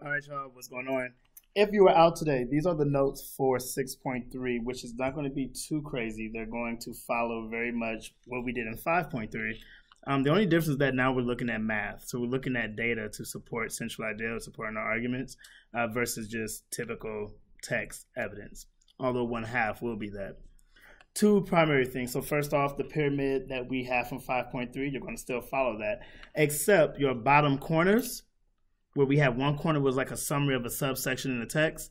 All right, y'all, what's going on? If you were out today, these are the notes for 6.3, which is not going to be too crazy. They're going to follow very much what we did in 5.3. The only difference is that now we're looking at math. So we're looking at data to support central ideas, supporting our arguments, versus just typical text evidence, although one half will be that. Two primary things. So first off, the pyramid that we have from 5.3, you're going to still follow that, except your bottom corners, where we have one corner was like a summary of a subsection in the text.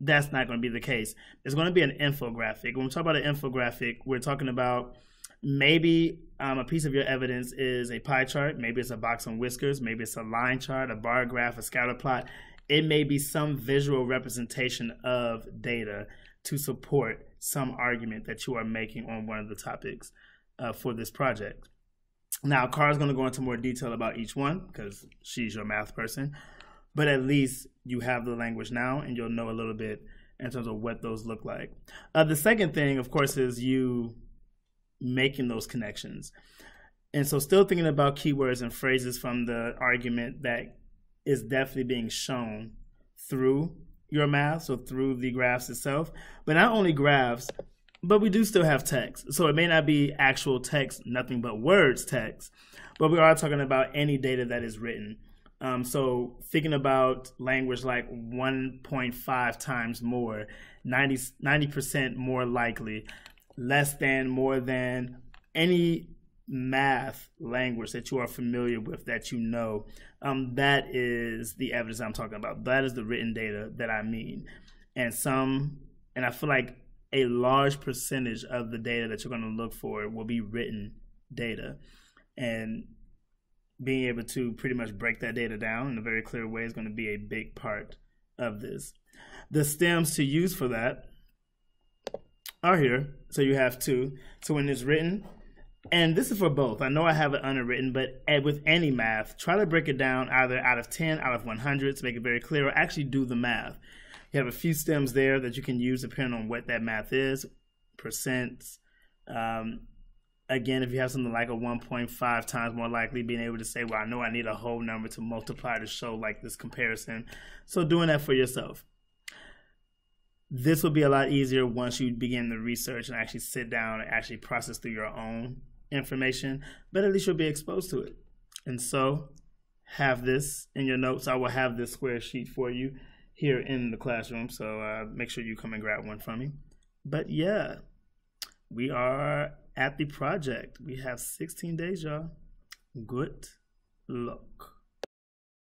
That's not going to be the case. It's going to be an infographic. When we talk about an infographic, we're talking about maybe a piece of your evidence is a pie chart. Maybe it's a box on whiskers. Maybe it's a line chart, a bar graph, a scatter plot. It may be some visual representation of data to support some argument that you are making on one of the topics for this project. Now, Kara's going to go into more detail about each one because she's your math person, but at least you have the language now and you'll know a little bit in terms of what those look like. The second thing, of course, is you making those connections. And so still thinking about keywords and phrases from the argument that is definitely being shown through your math, so through the graphs itself, but not only graphs, but we do still have text. So it may not be actual text, nothing but words text, but we are talking about any data that is written. So thinking about language like 1.5 times more, 90% more likely, less than, more than, any math language that you are familiar with, that you know, that is the evidence I'm talking about. That is the written data that I mean. And I feel like a large percentage of the data that you're going to look for will be written data. And being able to pretty much break that data down in a very clear way is going to be a big part of this. The stems to use for that are here. So you have two. So when it's written, and this is for both. I know I have it underwritten, but with any math, try to break it down either out of 10, out of 100 to make it very clear, or actually do the math. You have a few stems there that you can use depending on what that math is, percents. Again, if you have something like a 1.5 times more likely, being able to say, well, I know I need a whole number to multiply to show like this comparison. So doing that for yourself. This will be a lot easier once you begin the research and actually sit down and actually process through your own information, but at least you'll be exposed to it. And so have this in your notes. I will have this square sheet for you here in the classroom, so make sure you come and grab one from me. But yeah, we are at the project. We have 16 days, y'all. Good luck.